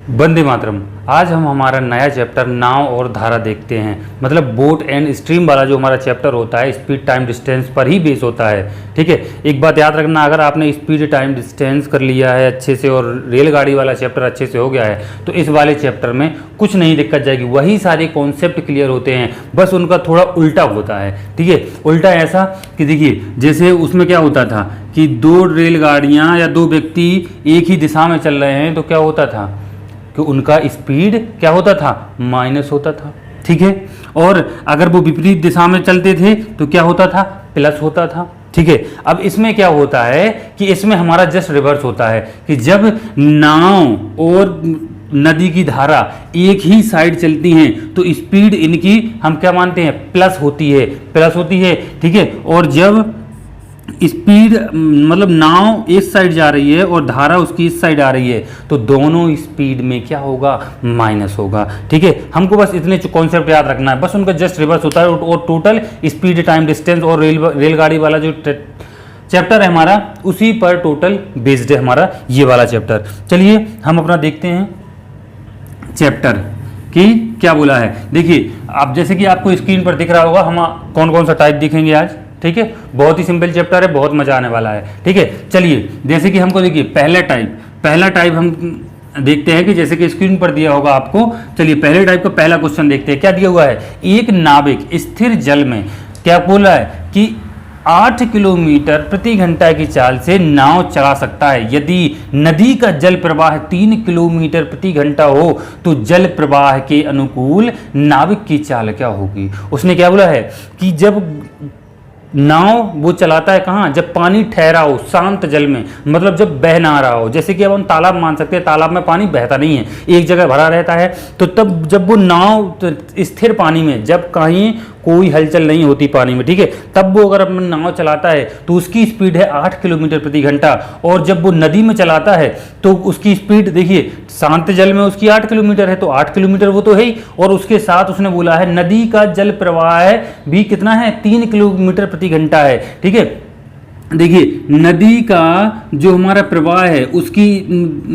वंदे मातरम। आज हम हमारा नया चैप्टर नाव और धारा देखते हैं। मतलब बोट एंड स्ट्रीम वाला जो हमारा चैप्टर होता है स्पीड टाइम डिस्टेंस पर ही बेस होता है। ठीक है, एक बात याद रखना, अगर आपने स्पीड टाइम डिस्टेंस कर लिया है अच्छे से और रेलगाड़ी वाला चैप्टर अच्छे से हो गया है तो इस वाले चैप्टर में कुछ नहीं दिक्कत जाएगी, वही सारे कॉन्सेप्ट क्लियर होते हैं, बस उनका थोड़ा उल्टा होता है। ठीक है, उल्टा ऐसा कि देखिए जैसे उसमें क्या होता था कि दो रेलगाड़ियाँ या दो व्यक्ति एक ही दिशा में चल रहे हैं तो क्या होता था कि उनका स्पीड क्या होता था, माइनस होता था। ठीक है, और अगर वो विपरीत दिशा में चलते थे तो क्या होता था, प्लस होता था। ठीक है, अब इसमें क्या होता है कि इसमें हमारा जस्ट रिवर्स होता है कि जब नाव और नदी की धारा एक ही साइड चलती हैं तो स्पीड इनकी हम क्या मानते हैं, प्लस होती है। ठीक है, और जब स्पीड मतलब नाव इस साइड जा रही है और धारा उसकी इस साइड आ रही है तो दोनों स्पीड में क्या होगा, माइनस होगा। ठीक है, हमको बस इतने कॉन्सेप्ट याद रखना है, बस उनका जस्ट रिवर्स होता है। और टोटल स्पीड टाइम डिस्टेंस और रेलगाड़ी वाला जो चैप्टर है हमारा उसी पर टोटल बेस्ड है हमारा ये वाला चैप्टर। चलिए हम अपना देखते हैं चैप्टर कि क्या बोला है। देखिए आप जैसे कि आपको स्क्रीन पर दिख रहा होगा हम कौन कौन सा टाइप दिखेंगे आज। ठीक है, बहुत ही सिंपल चैप्टर है, बहुत मजा आने वाला है। ठीक है, चलिए जैसे कि हमको देखिए पहला टाइप हम देखते हैं कि जैसे कि स्क्रीन पर दिया होगा आपको। चलिए पहले टाइप का पहला क्वेश्चन देखते हैं, क्या दिया हुआ है। एक नाविक स्थिर जल में क्या बोला है कि 8 किलोमीटर प्रति घंटा की चाल से नाव चला सकता है। यदि नदी का जल प्रवाह 3 किलोमीटर प्रति घंटा हो तो जल प्रवाह के अनुकूल नाविक की चाल क्या होगी। उसने क्या बोला है कि जब नाव वो चलाता है कहाँ, जब पानी ठहरा हो शांत जल में, मतलब जब बह ना रहा हो। जैसे कि अब हम तालाब मान सकते हैं, तालाब में पानी बहता नहीं है, एक जगह भरा रहता है, तो तब जब वो नाव स्थिर पानी में, जब कहीं कोई हलचल नहीं होती पानी में, ठीक है, तब वो अगर अपना नाव चलाता है तो उसकी स्पीड है 8 किलोमीटर प्रति घंटा। और जब वो नदी में चलाता है तो उसकी स्पीड देखिए शांत जल में उसकी 8 किलोमीटर है, तो 8 किलोमीटर वो तो है ही, और उसके साथ उसने बोला है नदी का जल प्रवाह भी कितना है, 3 किलोमीटर प्रति घंटा है। ठीक है, देखिए नदी का जो हमारा प्रवाह है उसकी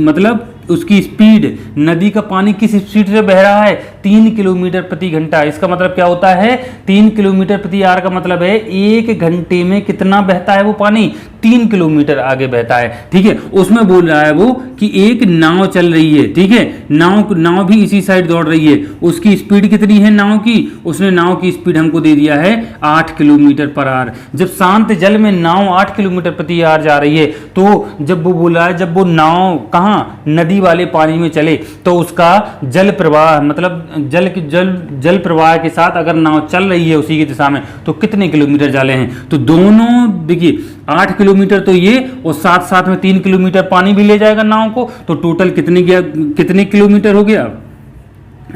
मतलब उसकी स्पीड, नदी का पानी किस स्पीड से बह रहा है, 3 किलोमीटर प्रति घंटा। इसका मतलब क्या होता है, 3 किलोमीटर प्रति आवर का मतलब है 1 घंटे में कितना बहता है वो पानी, 3 किलोमीटर आगे बहता है। ठीक है, उसमें बोल रहा है वो कि एक नाव चल रही है। ठीक है, नाव भी इसी साइड दौड़ रही है, उसकी स्पीड कितनी है नाव की, उसने नाव की स्पीड हमको दे दिया है 8 किलोमीटर पर आवर। जब शांत जल में नाव 8 किलोमीटर प्रति आवर जा रही है तो जब वो बोला है जब वो नाव कहाँ, नदी वाले पानी में चले तो उसका जल प्रवाह मतलब जल प्रवाह के साथ अगर नाव चल रही है उसी की दिशा में तो कितने किलोमीटर जाले हैं। तो दोनों देखिए 8 किलोमीटर तो ये और साथ साथ में 3 किलोमीटर पानी भी ले जाएगा नाव को, तो टोटल कितने किलोमीटर हो गया।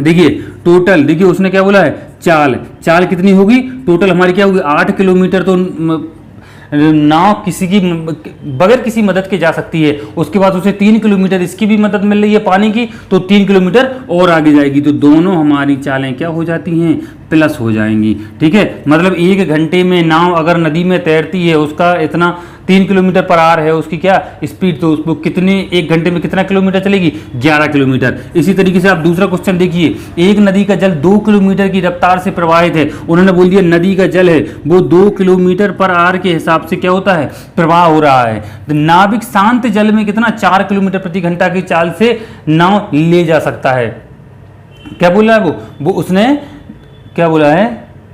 देखिए टोटल देखिए उसने क्या बोला है, चाल कितनी होगी टोटल हमारी क्या होगी, 8 किलोमीटर तो नाव किसी की बगैर किसी मदद के जा सकती है। उसके बाद उसे 3 किलोमीटर इसकी भी मदद मिल रही है पानी की, तो 3 किलोमीटर और आगे जाएगी, तो दोनों हमारी चालें क्या हो जाती हैं, प्लस हो जाएंगी। ठीक है, मतलब 1 घंटे में नाव अगर नदी में तैरती है उसका इतना 3 किलोमीटर पर आवर है उसकी क्या स्पीड, तो उसको कितने 1 घंटे में कितना किलोमीटर चलेगी, 11 किलोमीटर। इसी तरीके से आप दूसरा क्वेश्चन देखिए, एक नदी का जल 2 किलोमीटर की रफ्तार से प्रवाहित है। उन्होंने बोल दिया नदी का जल है वो 2 किलोमीटर पर आवर के हिसाब से क्या होता है, प्रवाह हो रहा है। तो नाविक शांत जल में कितना 4 किलोमीटर प्रति घंटा की चाल से नाव ले जा सकता है। क्या बोला है वो उसने क्या बोला है,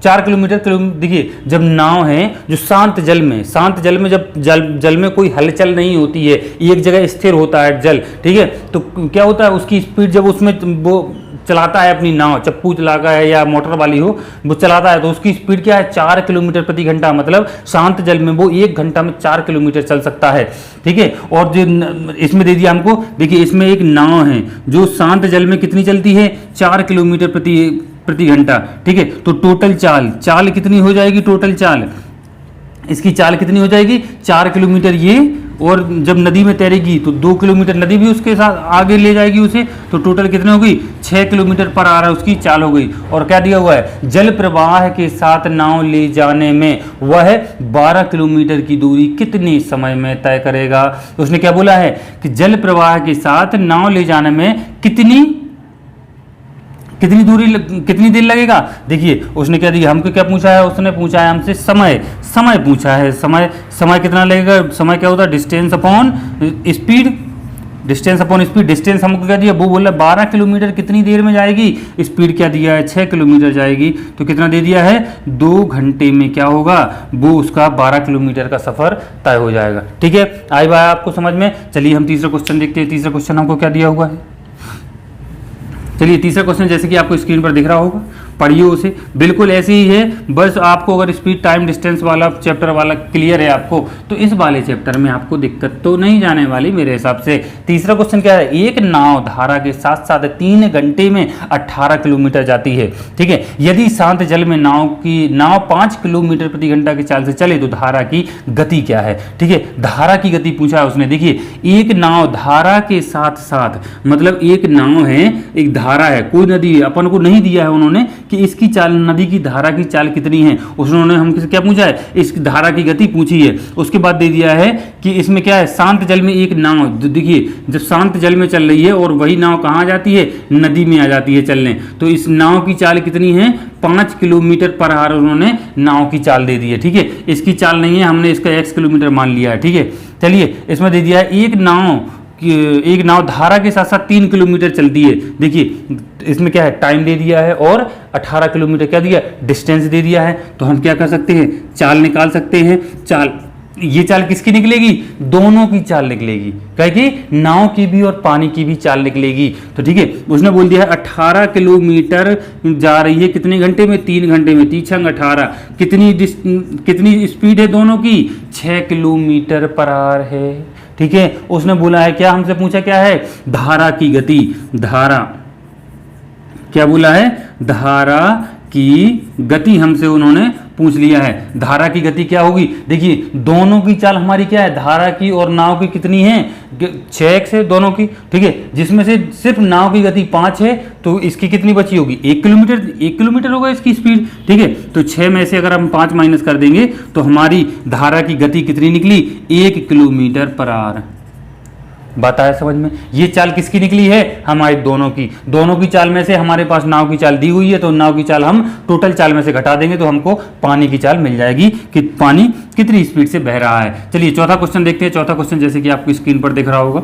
4 किलोमीटर। देखिए जब नाव है जो शांत जल में जब जल में कोई हलचल नहीं होती है, एक जगह स्थिर होता है जल, ठीक है, तो क्या होता है उसकी स्पीड जब उसमें वो चलाता है अपनी नाव, चप्पू चलाता है या मोटर वाली हो वो चलाता है, तो उसकी स्पीड क्या है, 4 किलोमीटर प्रति घंटा। मतलब शांत जल में वो 1 घंटा में 4 किलोमीटर चल सकता है। ठीक है, और जो इसमें दे दिया हमको, देखिए इसमें एक नाव है जो शांत जल में कितनी चलती है, 4 किलोमीटर प्रति घंटा। ठीक है, तो टोटल चाल कितनी हो जाएगी, टोटल चाल इसकी चाल कितनी हो जाएगी, 4 किलोमीटर ये, और जब नदी में तैरेगी तो 2 किलोमीटर नदी भी उसके साथ आगे ले जाएगी उसे, तो टोटल कितनी होगी, 6 6 किलोमीटर पर आ रहा है उसकी चाल हो गई। और क्या दिया हुआ है, जल प्रवाह के साथ नाव ले जाने में वह 12 किलोमीटर की दूरी कितने समय में तय करेगा। तो उसने क्या बोला है कि जल प्रवाह के साथ नाव ले जाने में कितनी देर लगेगा। देखिए उसने क्या दिया, हमको क्या पूछा है, उसने पूछा है हमसे समय पूछा है। समय कितना लगेगा, समय क्या होता है, डिस्टेंस अपॉन स्पीड। डिस्टेंस हमको क्या दिया, वो बोला 12 किलोमीटर कितनी देर में जाएगी, स्पीड क्या दिया है 6 किलोमीटर जाएगी। तो कितना दे दिया है, 2 घंटे में क्या होगा, वो उसका 12 किलोमीटर का सफर तय हो जाएगा। ठीक है, आई बात आपको समझ में। चलिए हम तीसरा क्वेश्चन देखते हैं। तीसरा क्वेश्चन हमको क्या दिया हुआ है। चलिए तीसरा क्वेश्चन जैसे कि आपको स्क्रीन पर दिख रहा होगा, पढ़िए उसे, बिल्कुल ऐसे ही है। बस आपको अगर स्पीड टाइम डिस्टेंस वाला चैप्टर वाला क्लियर है आपको, तो इस वाले चैप्टर में आपको दिक्कत तो नहीं जाने वाली मेरे हिसाब से। तीसरा क्वेश्चन क्या है, एक नाव धारा के साथ साथ 3 घंटे में 18 किलोमीटर जाती है। ठीक है, यदि शांत जल में नाव 5 किलोमीटर प्रति घंटा की चाल से चले तो धारा की गति क्या है। ठीक है, धारा की गति पूछा है उसने। देखिए एक नाव धारा के साथ साथ, मतलब एक नाव है, एक धारा है, कोई नदी अपन को नहीं दिया है उन्होंने कि इसकी चाल, नदी की धारा की चाल कितनी है, उन्होंने हमसे क्या पूछा है, इस धारा की गति पूछी है। उसके बाद दे दिया है कि इसमें क्या है, शांत जल में एक नाव, देखिए जब शांत जल में चल रही है और वही नाव कहाँ जाती है, नदी में आ जाती है चलने, तो इस नाव की चाल कितनी है, 5 किलोमीटर पर आवर उन्होंने नाव की चाल दे दी है। ठीक है, इसकी चाल नहीं है, हमने इसका x किलोमीटर मान लिया है। ठीक है, चलिए इसमें दे दिया है एक नाव धारा के साथ साथ 3 किलोमीटर चलती है। देखिए इसमें क्या है, टाइम दे दिया है और 18 किलोमीटर क्या दिया, डिस्टेंस दे दिया है। तो हम क्या कर सकते हैं, चाल निकाल सकते हैं। ये चाल किसकी निकलेगी, दोनों की चाल निकलेगी, क्या कि नाव की भी और पानी की भी चाल निकलेगी। तो ठीक है, उसने बोल दिया है 18 किलोमीटर जा रही है कितने घंटे में, 3 घंटे में, 3 18, कितनी स्पीड है दोनों की, 6 किलोमीटर पर आवर है। ठीक है, उसने बोला है क्या, हमसे पूछा क्या है, धारा की गति, धारा क्या बोला है, धारा की गति हमसे उन्होंने पूछ लिया है। धारा की गति क्या होगी, देखिए दोनों की चाल हमारी क्या है, धारा की और नाव की कितनी है, 6x है दोनों की। ठीक है, जिसमें से सिर्फ नाव की गति 5 है, तो इसकी कितनी बची होगी, 1 किलोमीटर होगा इसकी स्पीड। ठीक है, तो 6 में से अगर हम 5 माइनस कर देंगे तो हमारी धारा की गति कितनी निकली, 1 किलोमीटर पर आवर। बात आया समझ में। ये चाल किसकी निकली है, हमारी दोनों की चाल में से हमारे पास नाव की चाल दी हुई है, तो नाव की चाल हम टोटल चाल में से घटा देंगे तो हमको पानी की चाल मिल जाएगी कि पानी कितनी स्पीड से बह रहा है। चलिए चौथा क्वेश्चन देखते हैं। चौथा क्वेश्चन जैसे कि आपको स्क्रीन पर दिख रहा होगा,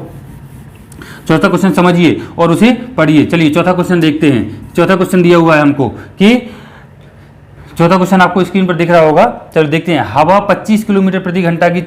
चौथा क्वेश्चन समझिए और उसे पढ़िए। चलिए चौथा क्वेश्चन देखते हैं। चौथा क्वेश्चन दिया हुआ है हमको कि, चौथा क्वेश्चन आपको स्क्रीन पर दिख रहा होगा, चलो देखते हैं। हवा 25 किलोमीटर प्रति घंटा की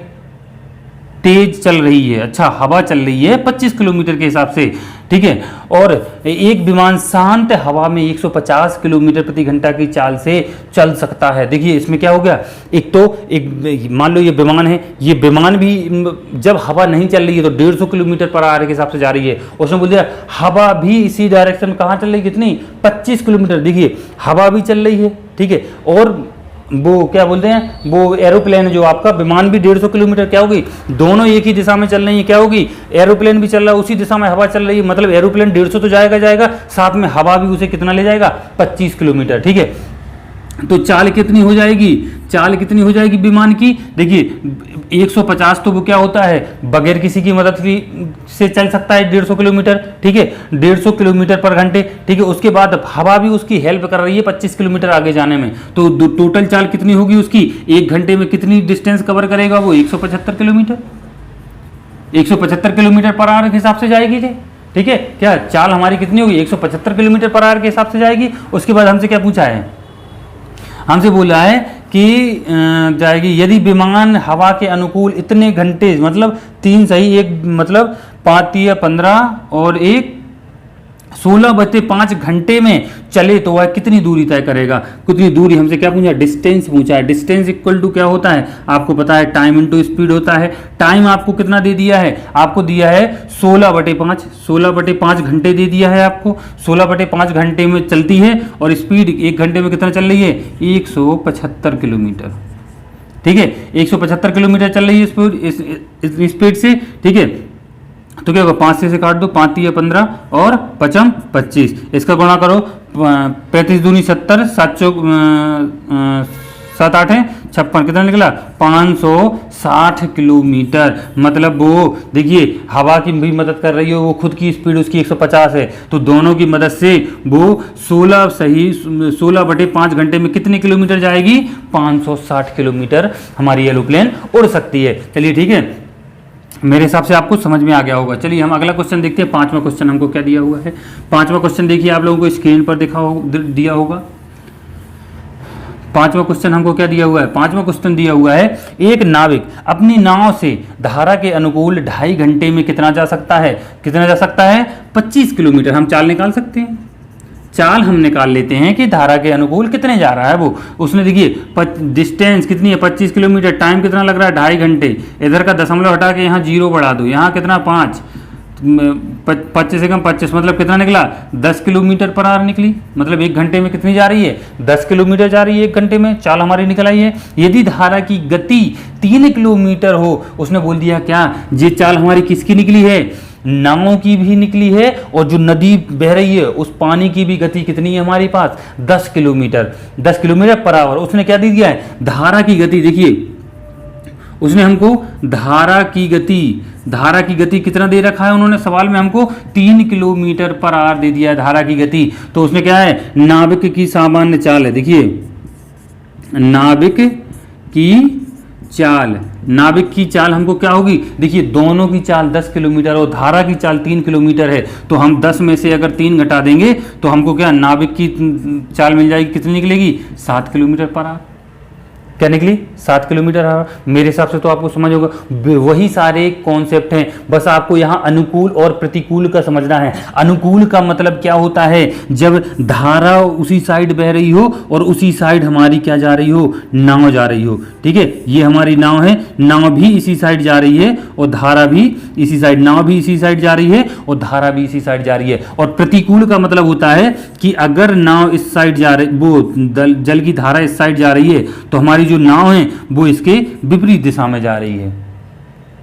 तेज चल रही है। अच्छा, हवा चल रही है 25 किलोमीटर के हिसाब से। ठीक है, और एक विमान शांत हवा में 150 किलोमीटर प्रति घंटा की चाल से चल सकता है। देखिए इसमें क्या हो गया, एक मान लो ये विमान है, ये विमान भी जब हवा नहीं चल रही है तो 150 किलोमीटर पर आवर के हिसाब से जा रही है। उसने बोल दिया हवा भी इसी डायरेक्शन में कहाँ चल रही है, कितनी, 25 किलोमीटर। देखिए हवा भी चल रही है, ठीक है, और वो क्या बोलते हैं, वो एरोप्लेन जो आपका विमान भी 150 किलोमीटर, क्या होगी, दोनों एक ही दिशा में चल रही है, क्या होगी, एरोप्लेन भी चल रहा है उसी दिशा में, हवा चल रही है, मतलब एरोप्लेन 150 तो जाएगा, साथ में हवा भी उसे कितना ले जाएगा, 25 किलोमीटर। ठीक है, तो चाल कितनी हो जाएगी विमान की, देखिए 150 तो वो क्या होता है, बगैर किसी की मदद से चल सकता है 150 किलोमीटर। ठीक है, 150 किलोमीटर पर घंटे। ठीक है, उसके बाद हवा भी उसकी हेल्प कर रही है 25 किलोमीटर आगे जाने में, तो टोटल चाल कितनी होगी उसकी, 1 घंटे में कितनी डिस्टेंस कवर करेगा वो, 175 किलोमीटर। 175 किलोमीटर पर आवर के हिसाब से जाएगी जी। ठीक है, क्या चाल हमारी कितनी होगी, 175 किलोमीटर पर आवर के हिसाब से जाएगी। उसके बाद हमसे क्या पूछा है, हमसे बोला है कि जाएगी यदि विमान हवा के अनुकूल इतने घंटे, मतलब 3 सही, एक मतलब 5 या 15 और एक 16/5 घंटे में चले तो वह कितनी दूरी तय करेगा। कितनी दूरी हमसे क्या पूछा, डिस्टेंस पूछा है। डिस्टेंस इक्वल टू क्या होता है, आपको पता है, टाइम इनटू स्पीड होता है। टाइम आपको कितना दे दिया है, आपको दिया है 16/5 घंटे दे दिया है आपको। 16/5 घंटे में चलती है और स्पीड 1 घंटे में कितना चल रही है, 175 किलोमीटर। ठीक है, 175 किलोमीटर चल रही है स्पीड से। ठीक है, तो क्या होगा, 5 से काट दो, 5 तिया 15 और 5 25, इसका गुणा करो, 35 दूनी 70, 7 8 56, कितना निकला 560 किलोमीटर। मतलब वो देखिए हवा की भी मदद कर रही है, वो खुद की स्पीड उसकी 150 है, तो दोनों की मदद से वो 16/5 घंटे में कितने किलोमीटर जाएगी, 560 किलोमीटर हमारी एरोप्लेन उड़ सकती है। चलिए ठीक है, मेरे हिसाब से आपको समझ में आ गया होगा। चलिए हम अगला क्वेश्चन देखते हैं। 5वां क्वेश्चन हमको क्या दिया हुआ है। 5वां क्वेश्चन देखिए, आप लोगों को स्क्रीन पर दिया होगा। 5वां क्वेश्चन हमको क्या दिया हुआ है। 5वां क्वेश्चन दिया हुआ है, एक नाविक अपनी नाव से धारा के अनुकूल 2.5 घंटे में कितना जा सकता है, कितना जा सकता है, 25 किलोमीटर। हम चाल निकाल सकते हैं, चाल हम निकाल लेते हैं कि धारा के अनुकूल कितने जा रहा है वो। उसने देखिए डिस्टेंस कितनी है, 25 किलोमीटर, टाइम कितना लग रहा है, 2.5 घंटे। इधर का दशमलव हटा के यहाँ 0 बढ़ा दो, यहाँ कितना 5, 25 से कम 25, मतलब कितना निकला, 10 किलोमीटर पर आवर निकली। मतलब 1 घंटे में कितनी जा रही है, 10 किलोमीटर जा रही है 1 घंटे में, चाल हमारी निकल आई है। यदि धारा की गति 3 किलोमीटर हो, उसने बोल दिया क्या, ये चाल हमारी किसकी निकली है, नावों की भी निकली है, और जो नदी बह रही है उस पानी की भी गति कितनी है हमारे पास, 10 किलोमीटर, 10 किलोमीटर पर आवर। उसने क्या दे दिया है, धारा की गति। देखिए उसने हमको धारा की गति कितना दे रखा है, उन्होंने सवाल में हमको 3 किलोमीटर पर आवर दे दिया है धारा की गति। तो उसमें क्या है, नाविक की सामान्य चाल है। देखिए नाविक की चाल हमको क्या होगी, देखिए दोनों की चाल 10 किलोमीटर और धारा की चाल 3 किलोमीटर है, तो हम 10 में से अगर 3 घटा देंगे तो हमको क्या, नाविक की चाल मिल जाएगी, कितनी निकलेगी, 7 किलोमीटर पर आवर। क्या निकली, 7 किलोमीटर आवर। मेरे हिसाब से तो आपको समझ होगा, वही सारे कॉन्सेप्ट हैं, बस आपको यहाँ अनुकूल और प्रतिकूल का समझना है। अनुकूल का मतलब क्या होता है, जब धारा उसी साइड बह रही हो और उसी साइड हमारी क्या जा रही हो, नाव जा रही हो। ठीक है, ये हमारी नाव है, नाव भी इसी साइड जा रही है और धारा भी इसी साइड, नाव भी इसी साइड जा रही है और धारा भी इसी साइड जा रही है। और प्रतिकूल का मतलब होता है कि अगर नाव इस साइड जा रही, वो जल की धारा इस साइड जा रही है, तो हमारी जो नाव है वो इसके विपरीत दिशा में जा रही है।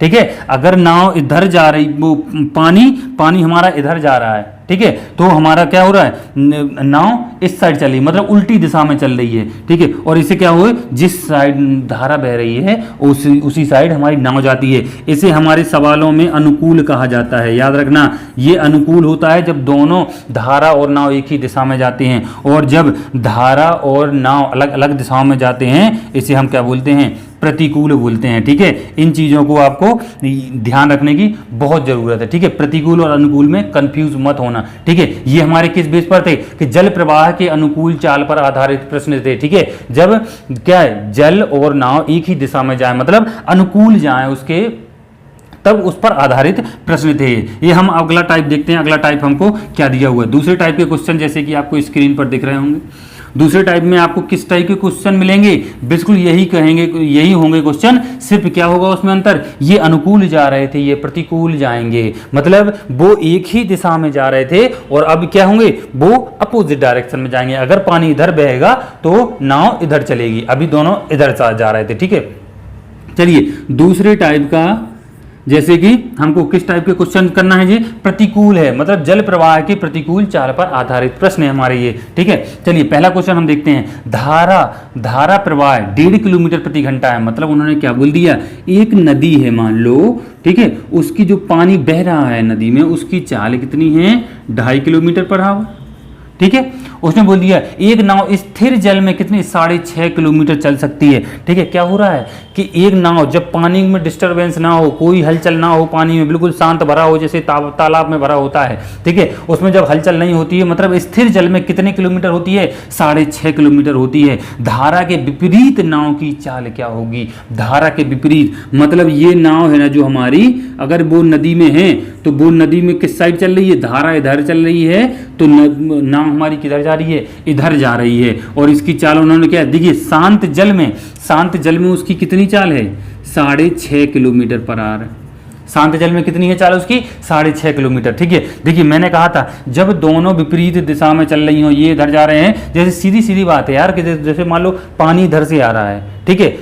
ठीक है, अगर नाव इधर जा रही, वो पानी हमारा इधर जा रहा है, ठीक है, तो हमारा क्या हो रहा है, नाव इस साइड चल रही है, मतलब उल्टी दिशा में चल रही है। ठीक है, और इसे क्या हुआ, जिस साइड धारा बह रही है उसी साइड हमारी नाव जाती है। इसे हमारे सवालों में अनुकूल कहा जाता है। याद रखना, ये अनुकूल होता है जब दोनों धारा और नाव एक ही दिशा में जाते हैं, और जब धारा और नाव अलग अलग दिशाओं में जाते हैं इसे हम क्या बोलते हैं, प्रतिकूल बोलते हैं। ठीक है, इन चीज़ों को आपको ध्यान रखने की बहुत ज़रूरत है। ठीक है, प्रतिकूल और अनुकूल में कंफ्यूज मत होना। ठीक है, ये हमारे किस बेस पर थे कि जल प्रवाह के अनुकूल चाल पर आधारित प्रश्न थे। ठीक है, जब क्या है, जल और नाव एक ही दिशा में जाए, मतलब अनुकूल जाए उसके, तब उस पर आधारित प्रश्न थे ये। हम अगला टाइप देखते हैं। अगला टाइप हमको क्या दिया हुआ है, दूसरे टाइप के क्वेश्चन, जैसे कि आपको स्क्रीन पर दिख रहे होंगे। दूसरे टाइप में आपको किस टाइप के क्वेश्चन मिलेंगे, बिल्कुल यही होंगे क्वेश्चन, सिर्फ क्या होगा उसमें अंतर, ये अनुकूल जा रहे थे, ये प्रतिकूल जाएंगे, मतलब वो एक ही दिशा में जा रहे थे और अब क्या होंगे, वो अपोजिट डायरेक्शन में जाएंगे। अगर पानी इधर बहेगा तो नाव इधर चलेगी, अभी दोनों इधर जा रहे थे। ठीक है, चलिए दूसरे टाइप का, जैसे कि हमको किस टाइप के क्वेश्चन करना है, जी प्रतिकूल है, मतलब जल प्रवाह के प्रतिकूल चाल पर आधारित प्रश्न है हमारे ये। ठीक है, चलिए पहला क्वेश्चन हम देखते हैं। धारा प्रवाह 1.5 किलोमीटर प्रति घंटा है, मतलब उन्होंने क्या बोल दिया, एक नदी है मान लो, ठीक है, उसकी जो पानी बह रहा है नदी में, उसकी चाल कितनी है, 2.5 किलोमीटर पर आवर। ठीक है, उसने बोल दिया एक नाव स्थिर जल में कितनी, 6.5 किलोमीटर चल सकती है। ठीक है, क्या हो रहा है कि एक नाव जब पानी में डिस्टरबेंस ना हो, कोई हलचल ना हो, पानी में बिल्कुल शांत भरा हो, जैसे तालाब में भरा होता है, ठीक है, उसमें जब हलचल नहीं होती है, मतलब स्थिर जल में कितने किलोमीटर होती है, 6.5 किलोमीटर होती है। धारा के विपरीत नाव की चाल क्या होगी, धारा के विपरीत, मतलब ये नाव है ना जो हमारी, अगर वो नदी में है तो वो नदी में किस साइड चल रही है, धारा इधर चल रही है, तो नाव हमारी किधर जा रही है, इधर जा रही है। और इसकी चाल उन्होंने क्या, देखिए शांत जल में उसकी कितनी चाल है, 6.5 किलोमीटर पर आवर। शांत जल में कितनी है चाल उसकी, 6.5 किलोमीटर। ठीक है, देखिए मैंने कहा था जब दोनों विपरीत दिशा में चल रही हो, ये इधर जा रहे हैं, जैसे सीधी सीधी बात है यार, कि जैसे मान लो पानी इधर से आ रहा है, ठीक है,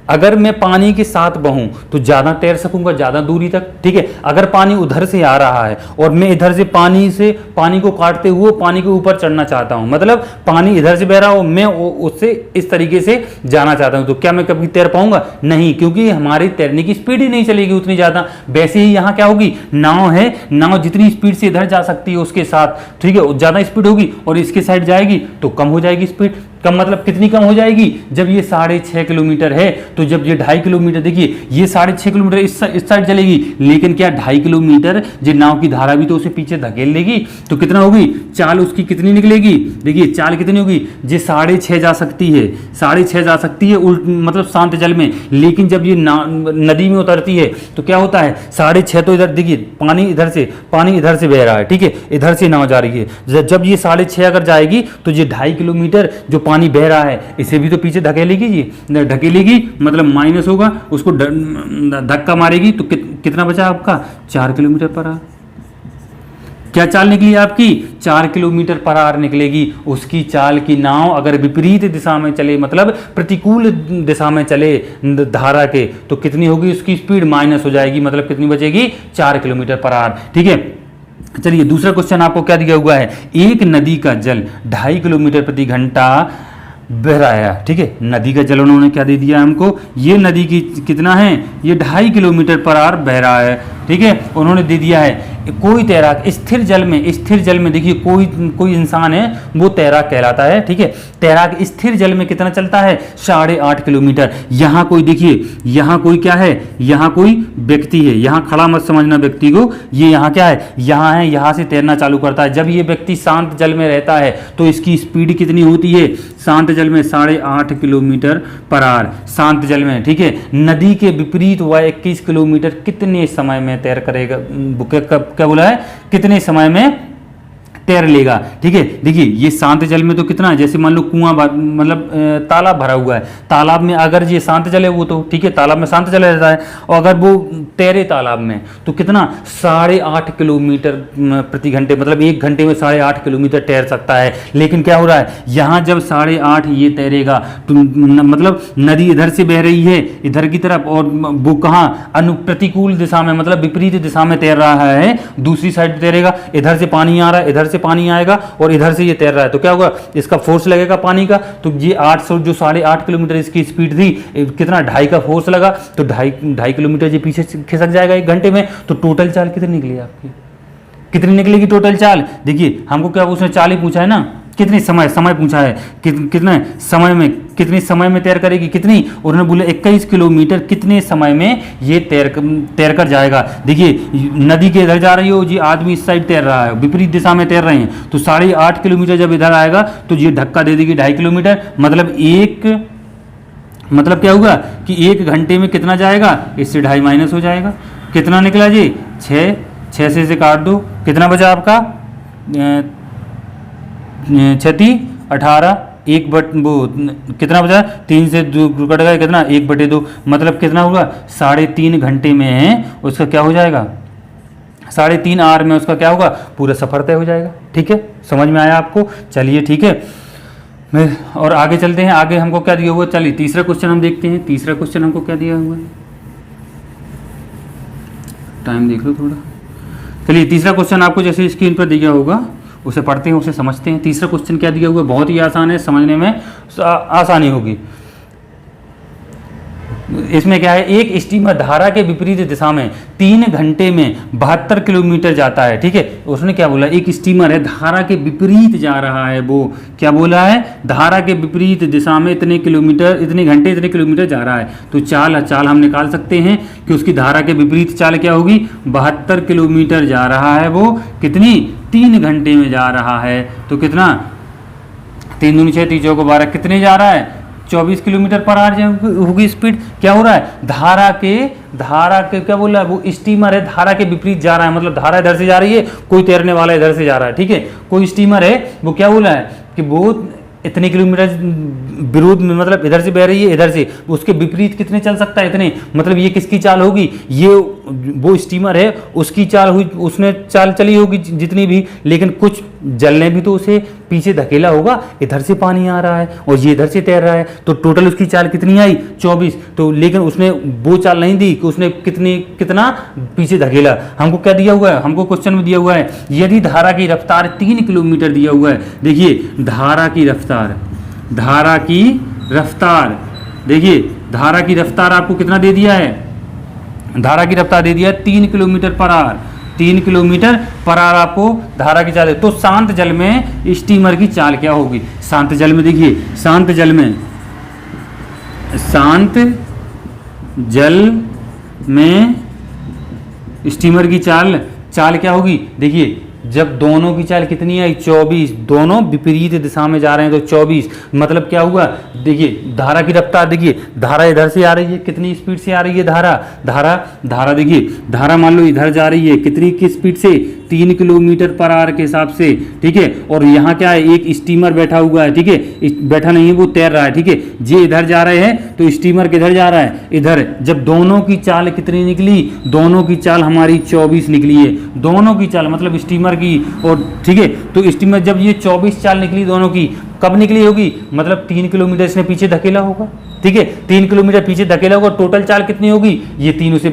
अगर मैं पानी के साथ बहूं तो ज़्यादा तैर सकूंगा ज़्यादा दूरी तक, ठीक है। अगर पानी उधर से आ रहा है और मैं इधर से पानी को काटते हुए पानी के ऊपर चढ़ना चाहता हूं, मतलब पानी इधर से बह रहा हो, मैं उससे इस तरीके से जाना चाहता हूं, तो क्या मैं कभी तैर पाऊंगा? नहीं, क्योंकि हमारी तैरने की स्पीड ही नहीं चलेगी उतनी ज़्यादा। वैसे ही यहाँ क्या होगी, नाव है, नाव जितनी स्पीड से इधर जा सकती है उसके साथ, ठीक है, ज़्यादा स्पीड होगी, और इसके साइड जाएगी तो कम हो जाएगी स्पीड। कम मतलब कितनी कम हो जाएगी? जब ये 6.5 किलोमीटर है तो जब ये 2.5 किलोमीटर, देखिए ये 6.5 किलोमीटर इस साइड चलेगी, लेकिन क्या 2.5 किलोमीटर जो नाव की धारा भी तो उसे पीछे धकेल लेगी, तो कितना होगी चाल उसकी कितनी निकलेगी? देखिए चाल कितनी होगी, जो 6.5 जा सकती है, 6.5 जा सकती है मतलब शांत जल में, लेकिन जब ये नदी में उतरती है तो क्या होता है 6.5, तो इधर देखिए पानी इधर से बह रहा है, ठीक है, इधर से नाव जा रही है। जब ये 6.5 अगर जाएगी तो ये 2.5 किलोमीटर जो पानी बह रहा है इसे भी तो पीछे धकेलेगी, ये ढकेलेगी, मतलब माइनस होगा, उसको धक्का मारेगी, तो कितना बचा आपका 4 किलोमीटर पर आवर। क्या चाल निकली आपकी? 4 किलोमीटर पर आवर निकलेगी उसकी चाल की नाव अगर विपरीत दिशा में चले, मतलब प्रतिकूल दिशा में चले धारा के, तो कितनी होगी उसकी स्पीड? माइनस हो जाएगी, मतलब कितनी बचेगी? 4 किलोमीटर पर आवर, ठीक है। चलिए दूसरा क्वेश्चन आपको क्या दिया हुआ है, एक नदी का जल 2.5 किलोमीटर प्रति घंटा बह रहा है, ठीक है। नदी का जल उन्होंने क्या दे दिया हमको, ये नदी की कितना है, ये 2.5 किलोमीटर पर आवर बह रहा है, ठीक है, उन्होंने दे दिया है। कोई तैराक स्थिर जल में देखिए कोई इंसान है वो तैराक कहलाता है, ठीक है। तैराक स्थिर जल में कितना चलता है? 8.5 किलोमीटर। यहाँ कोई देखिए, यहाँ कोई क्या है, यहाँ कोई व्यक्ति है, यहाँ खड़ा मत समझना व्यक्ति को, ये यहाँ क्या है, यहाँ है, यहाँ से तैरना चालू करता है। जब ये व्यक्ति शांत जल में रहता है तो इसकी स्पीड कितनी होती है शांत जल में? 8.5 किलोमीटर पर आवर शांत जल में, ठीक है। नदी के विपरीत वह 21 किलोमीटर कितने समय में तैर करेगा? क्या बोला है, कितने समय में तैर लेगा, ठीक है। देखिए ये शांत जल में तो कितना है, जैसे मान लो कुआं मतलब तालाब भरा हुआ है, तालाब में अगर ये शांत जल है वो तो ठीक है, तालाब में शांत जल रहता है, और अगर वो तैरे तालाब में तो कितना 8.5 किलोमीटर प्रति घंटे, मतलब 1 घंटे में 8.5 किलोमीटर तैर सकता है। लेकिन क्या हो रहा है, यहाँ जब 8.5 ये तैरेगा तो मतलब नदी इधर से बह रही है इधर की तरफ, और वो कहाँ प्रतिकूल दिशा में, मतलब विपरीत दिशा में तैर रहा है, दूसरी साइड तैरेगा, इधर से पानी आ रहा है, इधर से पानी आएगा और इधर से ये तैर रहा है, तो क्या होगा, इसका फोर्स लगेगा पानी का, तो ये 800 जो 8.5 किलोमीटर इसकी स्पीड थी, कितना 2.5 का फोर्स लगा, तो 2.5 किलोमीटर ये पीछे खिसक जाएगा 1 घंटे में। तो टोटल चाल कितनी निकली आपकी, कितनी निकलेगी टोटल चाल? देखिए हमको क्या उसने चाल ही पूछा है ना, कितने समय पूछा है, कितने समय में तैर करेगी, कितनी, उन्होंने बोला 21 किलोमीटर कितने समय में ये तैर कर जाएगा। देखिए नदी के इधर जा रही हो जी, आदमी इस साइड तैर रहा है, विपरीत दिशा में तैर रहे हैं, तो 8.5 किलोमीटर जब इधर आएगा तो ये धक्का दे देगी 2.5 किलोमीटर, मतलब क्या होगा कि 1 घंटे में कितना जाएगा, इससे 2.5 माइनस हो जाएगा, कितना निकला जी 6 से काट दो, कितना बचा आपका 6 18, कितना बचा 3 से 2 कट गया, कितना 1/2, मतलब कितना होगा 3.5 घंटे में उसका क्या हो जाएगा, 3.5 आवर में उसका क्या होगा, पूरा सफर तय हो जाएगा, ठीक है। समझ में आया आपको? चलिए ठीक है, और आगे चलते हैं। आगे हमको क्या दिया हुआ, चलिए तीसरा क्वेश्चन हम देखते हैं। तीसरा क्वेश्चन हमको क्या दिया हुआ है, टाइम देख लो थोड़ा। चलिए तीसरा क्वेश्चन आपको जैसे स्क्रीन पर दिया होगा उसे पढ़ते हैं, उसे समझते हैं। तीसरा क्वेश्चन क्या दिया हुआ है, बहुत ही आसान है, समझने में आसानी होगी। इसमें क्या है, एक स्टीमर धारा के विपरीत दिशा में 3 घंटे में 72 किलोमीटर जाता है, ठीक है। उसने क्या बोला, एक स्टीमर है धारा के विपरीत जा रहा है, वो क्या बोला है, धारा के विपरीत दिशा में इतने घंटे इतने किलोमीटर जा रहा है। तो चाल हम निकाल सकते हैं कि उसकी धारा के विपरीत चाल क्या होगी, 72 किलोमीटर जा रहा है वो, कितनी 3 घंटे में जा रहा है, तो कितना 3 दूनी 6 3 चौको 12, कितने जा रहा है 24 किलोमीटर पर आवर होगी स्पीड। क्या हो रहा है, धारा के क्या बोल रहा है, वो स्टीमर है धारा के विपरीत जा रहा है, मतलब धारा इधर से जा रही है, कोई तैरने वाला इधर से जा रहा है, ठीक है। कोई स्टीमर है वो क्या बोला है कि वो इतने किलोमीटर विरोध में, मतलब इधर से बह रही है इधर से, उसके विपरीत कितने चल सकता है, इतने, मतलब ये किसकी चाल होगी, ये वो स्टीमर है उसकी चाल हुई, उसने चाल चली होगी जितनी भी, लेकिन कुछ जल ने भी तो उसे पीछे धकेला होगा, इधर से पानी आ रहा है और ये इधर से तैर रहा है, तो टोटल उसकी चाल कितनी आई 24। तो लेकिन उसने वो चाल नहीं दी कि उसने कितना पीछे धकेला। हमको क्या दिया हुआ है, हमको क्वेश्चन में दिया हुआ है यदि धारा की रफ्तार 3 किलोमीटर दिया हुआ है। देखिए धारा की रफ्तार देखिए धारा की रफ्तार आपको कितना दे दिया है, धारा की रफ्तार दे दिया है 3 kilometre per hour, 3 kilometre per hour आपको धारा की चाल है। तो शांत जल में स्टीमर की चाल क्या होगी, शांत जल में देखिए, शांत जल में स्टीमर की चाल क्या होगी। देखिए जब दोनों की चाल कितनी आई 24, दोनों विपरीत दिशा में जा रहे हैं तो 24, मतलब क्या हुआ, देखिए धारा की रफ्तार, देखिए धारा इधर से आ रही है, कितनी स्पीड से आ रही है धारा देखिए, धारा मान लो इधर जा रही है, कितनी की स्पीड से, 3 किलोमीटर पर आवर के हिसाब से, ठीक है। और यहाँ क्या है, एक स्टीमर बैठा हुआ है, ठीक है, बैठा नहीं है वो तैर रहा है, ठीक है। ये इधर जा रहे हैं तो स्टीमर किधर जा रहा है, इधर। जब दोनों की चाल कितनी निकली, दोनों की चाल हमारी 24 निकली है, दोनों की चाल मतलब स्टीमर की, और ठीक है। तो स्टीमर जब ये 24 चाल निकली दोनों की, कब निकली होगी, मतलब 3 किलोमीटर इसने पीछे धकेला होगा, ठीक है, 3 किलोमीटर पीछे धकेला होगा। टोटल चाल कितनी होगी, ये तीनों से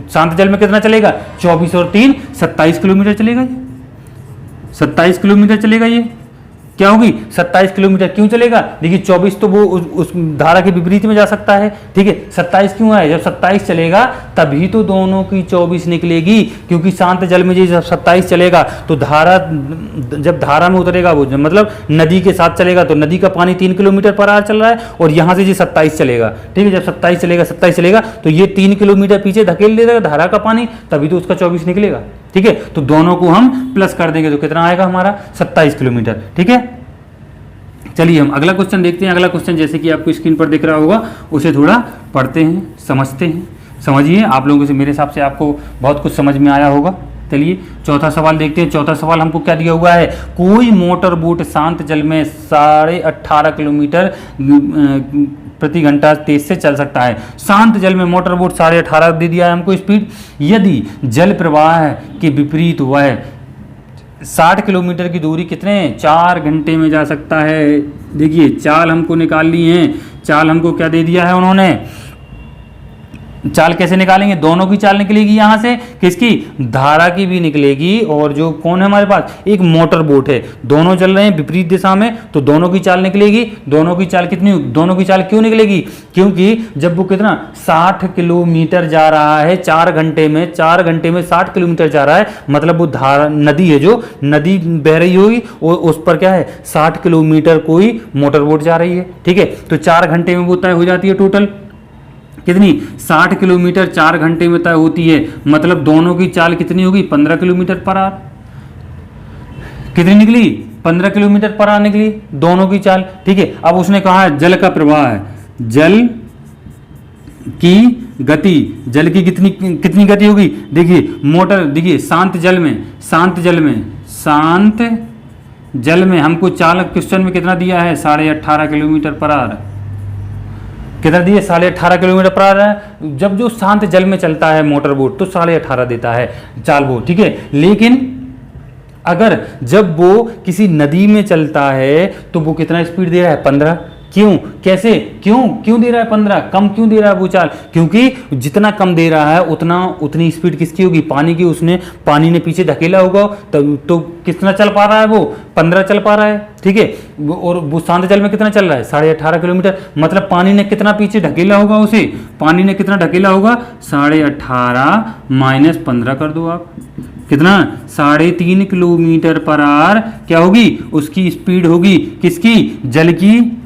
शांत जल में कितना चलेगा, 24 और 3 27 किलोमीटर चलेगा, ये 27 किलोमीटर चलेगा, ये क्या होगी 27 किलोमीटर। क्यों चलेगा, देखिए 24 तो वो उस धारा के विपरीत में जा सकता है, ठीक है। 27 क्यों है, जब 27 चलेगा तभी तो दोनों की 24 निकलेगी, क्योंकि शांत जल में जब 27 चलेगा तो धारा, जब धारा में उतरेगा वो मतलब नदी के साथ चलेगा, तो नदी का पानी 3 किलोमीटर पर आवर चल रहा है और यहाँ से ये 27 चलेगा, ठीक है। जब 27 चलेगा तो ये 3 किलोमीटर पीछे धकेल देगा धारा का पानी, तभी तो उसका 24 निकलेगा, ठीक है। तो दोनों को हम प्लस कर देंगे तो कितना आएगा हमारा 27 किलोमीटर, ठीक है। चलिए हम अगला क्वेश्चन देखते हैं। अगला क्वेश्चन जैसे कि आपको स्क्रीन पर दिख रहा होगा, उसे थोड़ा पढ़ते हैं, समझते हैं। समझिए, आप लोगों से मेरे हिसाब से आपको बहुत कुछ समझ में आया होगा। चलिए चौथा सवाल देखते हैं। चौथा सवाल हमको क्या दिया हुआ है, कोई मोटर बोट शांत जल में 18.5 किलोमीटर प्रति घंटा तेज से चल सकता है। शांत जल में मोटर बोट 18.5 दे दिया है हमको स्पीड। यदि जल प्रवाह के विपरीत वह 60 किलोमीटर की दूरी कितने 4 घंटे में जा सकता है। देखिए चाल हमको निकाल ली है, चाल हमको क्या दे दिया है उन्होंने, चाल कैसे निकालेंगे, दोनों की चाल निकलेगी यहाँ से, किसकी, धारा की भी निकलेगी, और जो कौन है हमारे पास, एक मोटर बोट है, दोनों चल रहे हैं विपरीत दिशा में, तो दोनों की चाल निकलेगी। दोनों की चाल कितनी, दोनों की चाल क्यों निकलेगी, क्योंकि जब वो कितना 60 किलोमीटर जा रहा है 4 घंटे में, 4 घंटे में 60 किलोमीटर जा रहा है, मतलब वो धारा नदी है, जो नदी बह रही होगी उस पर क्या है 60 किलोमीटर कोई मोटर बोट जा रही है, ठीक है। तो 4 घंटे में वो तय हो जाती है, टोटल कितनी 60 किलोमीटर 4 घंटे में तय होती है, मतलब दोनों की चाल कितनी होगी 15 किलोमीटर पर आवर। कितनी निकली 15 किलोमीटर पर आवर निकली दोनों की चाल, ठीक है। अब उसने कहा जल का प्रवाह है, जल की गति, जल की कितनी गति होगी। देखिए मोटर, देखिए शांत जल में हमको चाल क्वेश्चन में कितना दिया है 18.5 किलोमीटर पर आवर, कितना दिए 18.5 किलोमीटर पर आवर है। जब जो शांत जल में चलता है मोटर बोट तो 18.5 देता है चाल वो, ठीक है। लेकिन अगर जब वो किसी नदी में चलता है तो वो कितना स्पीड दे रहा है 15। क्यों, कैसे, क्यों दे रहा है 15, कम क्यों दे रहा है वो चाल, क्योंकि जितना कम दे रहा है उतनी स्पीड किसकी होगी, पानी की। पानी ने पीछे धकेला होगा तो कितना चल पा रहा है वो 15 चल पा रहा है, ठीक है। और वो शांत जल में कितना चल रहा है 18.5 किलोमीटर, मतलब पानी ने कितना पीछे ढकेला होगा उसे, पानी ने कितना ढकेला होगा 18.5 - 15 कर दो आप, कितना 3.5 किलोमीटर पर आवर क्या होगी उसकी स्पीड होगी, किसकी, जल की।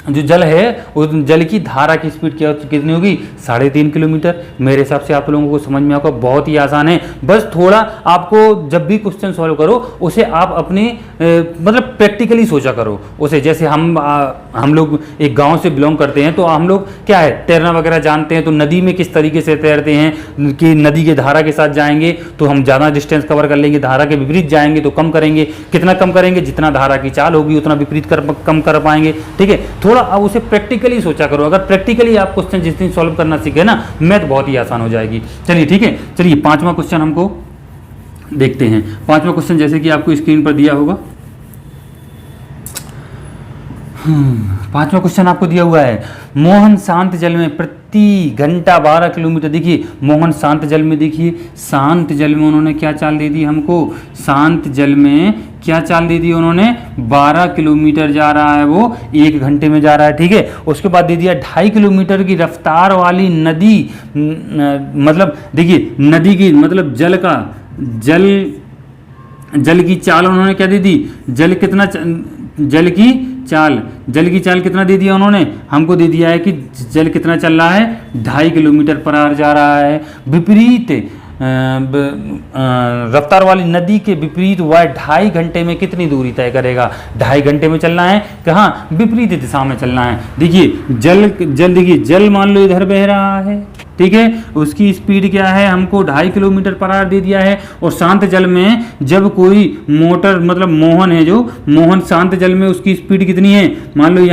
जो जल है उस जल की धारा की स्पीड क्या कितनी होगी 3.5 किलोमीटर। मेरे हिसाब से आप लोगों को समझ में आएगा, बहुत ही आसान है। बस थोड़ा आपको जब भी क्वेश्चन सॉल्व करो उसे आप अपने मतलब प्रैक्टिकली सोचा करो उसे। जैसे हम लोग एक गांव से बिलोंग करते हैं तो हम लोग क्या है तैरना वगैरह जानते हैं, तो नदी में किस तरीके से तैरते हैं कि नदी के धारा के साथ जाएंगे तो हम ज़्यादा डिस्टेंस कवर कर लेंगे, धारा के विपरीत जाएंगे तो कम करेंगे। कितना कम करेंगे? जितना धारा की चाल होगी उतना विपरीत कम कर पाएंगे। ठीक है, थोड़ा अब उसे प्रैक्टिकली सोचा करो। अगर प्रैक्टिकली आप क्वेश्चन जिस दिन सॉल्व करना सीखे ना, मैथ बहुत ही आसान हो जाएगी। चलिए ठीक है, चलिए 5वां क्वेश्चन हमको देखते हैं। 5वां क्वेश्चन जैसे कि आपको स्क्रीन पर दिया होगा, 5वां क्वेश्चन आपको दिया हुआ है, मोहन शांत जल में प्रति घंटा 12 किलोमीटर। देखिए मोहन शांत जल में, देखिए शांत जल में उन्होंने क्या चाल दे दी हमको, शांत जल में क्या चाल दे दी उन्होंने 12 किलोमीटर जा रहा है, वो 1 घंटे में जा रहा है। ठीक है, उसके बाद दे दिया 2.5 किलोमीटर की रफ्तार वाली नदी, मतलब देखिए नदी की मतलब जल की चाल उन्होंने क्या दे दी, जल की चाल कितना दे दिया उन्होंने हमको, दे दिया है कि जल कितना चल रहा है 2.5 किलोमीटर पर आवर जा रहा है। विपरीत रफ्तार वाली नदी के विपरीत वह 2.5 घंटे में कितनी दूरी तय करेगा। 2.5 घंटे में चलना है, कहाँ विपरीत दिशा में चलना है। देखिए देखिए जल मान लो इधर बह रहा है, ठीक है, उसकी स्पीड क्या है हमको 2.5 किलोमीटर पर आवर दे दिया है। और शांत जल में जब कोई मोटर मतलब मोहन है, जो मोहन शांत जल में उसकी स्पीड कितनी है, मान लो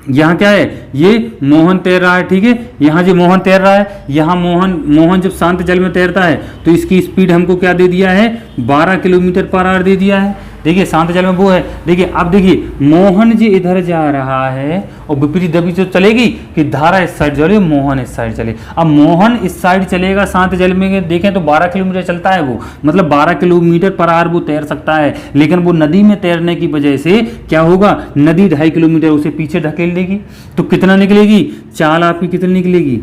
यहाँ क्या है, ये मोहन तैर रहा है। ठीक है, यहाँ जो मोहन तैर रहा है, यहाँ मोहन जब शांत जल में तैरता है तो इसकी स्पीड हमको क्या दे दिया है 12 किलोमीटर पर आवर दे दिया है। देखिए शांत जल में वो है। देखिए अब देखिए मोहन जी इधर जा रहा है और विपरीत दबी तो चलेगी कि धारा इस साइड चले, मोहन इस साइड चले। अब मोहन इस साइड चलेगा शांत जल में, देखें तो 12 किलोमीटर चलता है वो, मतलब 12 किलोमीटर पर आवर वो तैर सकता है। लेकिन वो नदी में तैरने की वजह से क्या होगा, नदी 2.5 किलोमीटर उसे पीछे ढकेल देगी। तो कितना निकलेगी चाल आपकी, कितनी निकलेगी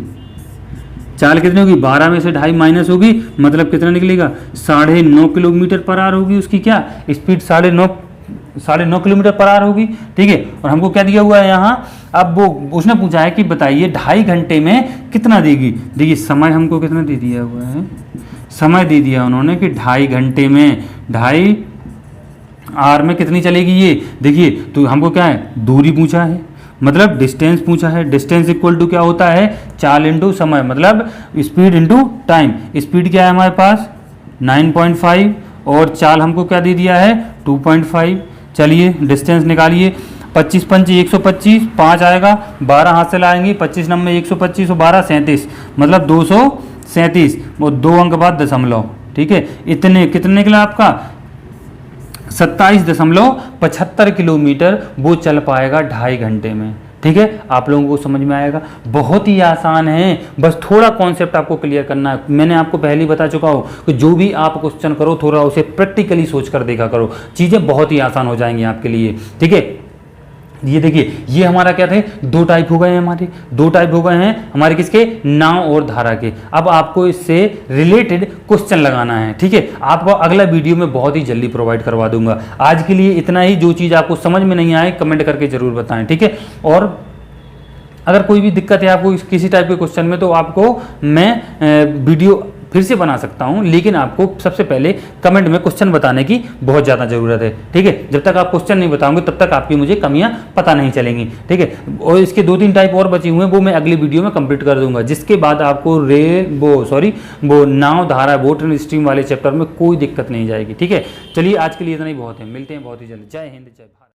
चाल कितनी होगी, 12 में से 2.5 माइनस होगी, मतलब कितना निकलेगा 9.5 किलोमीटर पर आवर होगी उसकी क्या स्पीड, 9.5 किलोमीटर पर आवर होगी। ठीक है, और हमको क्या दिया हुआ है यहाँ, अब वो उसने पूछा है कि बताइए 2.5 घंटे में कितना देगी। देखिए समय हमको कितना दे दिया हुआ है, समय दे दिया उन्होंने कि 2.5 घंटे में 2.5 आवर में कितनी चलेगी ये। देखिए तो हमको क्या है दूरी पूछा है, मतलब डिस्टेंस पूछा है। डिस्टेंस इक्वल टू क्या होता है, चाल इंटू समय, मतलब स्पीड इंटू टाइम। स्पीड क्या है हमारे पास 9.5 और चाल हमको क्या दे दिया है 2.5। चलिए डिस्टेंस निकालिए, 25 पंच 125, 5 आएगा, 12 हाथ से लाएंगे, 25 नंबर 125 और 12 37, मतलब 237 और 2 अंक बाद दशमलव। ठीक है, इतने कितने निकला आपका 27.75 किलोमीटर वो चल पाएगा 2.5 घंटे में। ठीक है, आप लोगों को समझ में आएगा, बहुत ही आसान है, बस थोड़ा कॉन्सेप्ट आपको क्लियर करना है। मैंने आपको पहले ही बता चुका हूँ कि जो भी आप क्वेश्चन करो थोड़ा उसे प्रैक्टिकली सोच कर देखा करो, चीज़ें बहुत ही आसान हो जाएंगी आपके लिए। ठीक है, ये देखिए ये हमारा क्या थे 2 टाइप हो गए हैं, हमारे 2 टाइप हो गए हैं हमारे किसके, नाव और धारा के। अब आपको इससे रिलेटेड क्वेश्चन लगाना है। ठीक है, आपको अगला वीडियो में बहुत ही जल्दी प्रोवाइड करवा दूंगा। आज के लिए इतना ही, जो चीज़ आपको समझ में नहीं आए कमेंट करके जरूर बताएं। ठीक है, और अगर कोई भी दिक्कत है आपको किसी टाइप के क्वेश्चन में तो आपको मैं वीडियो फिर से बना सकता हूं, लेकिन आपको सबसे पहले कमेंट में क्वेश्चन बताने की बहुत ज़्यादा ज़रूरत है। ठीक है, जब तक आप क्वेश्चन नहीं बताओगे तब तक आपकी मुझे कमियां पता नहीं चलेंगी। ठीक है, और इसके 2-3 टाइप और बचे हुए हैं, वो मैं अगली वीडियो में कंप्लीट कर दूंगा, जिसके बाद आपको वो नाव धारा बोट एंड स्ट्रीम वाले चैप्टर में कोई दिक्कत नहीं जाएगी। ठीक है, चलिए आज के लिए इतना ही बहुत है, मिलते हैं बहुत ही जल्द। जय हिंद जय भारत।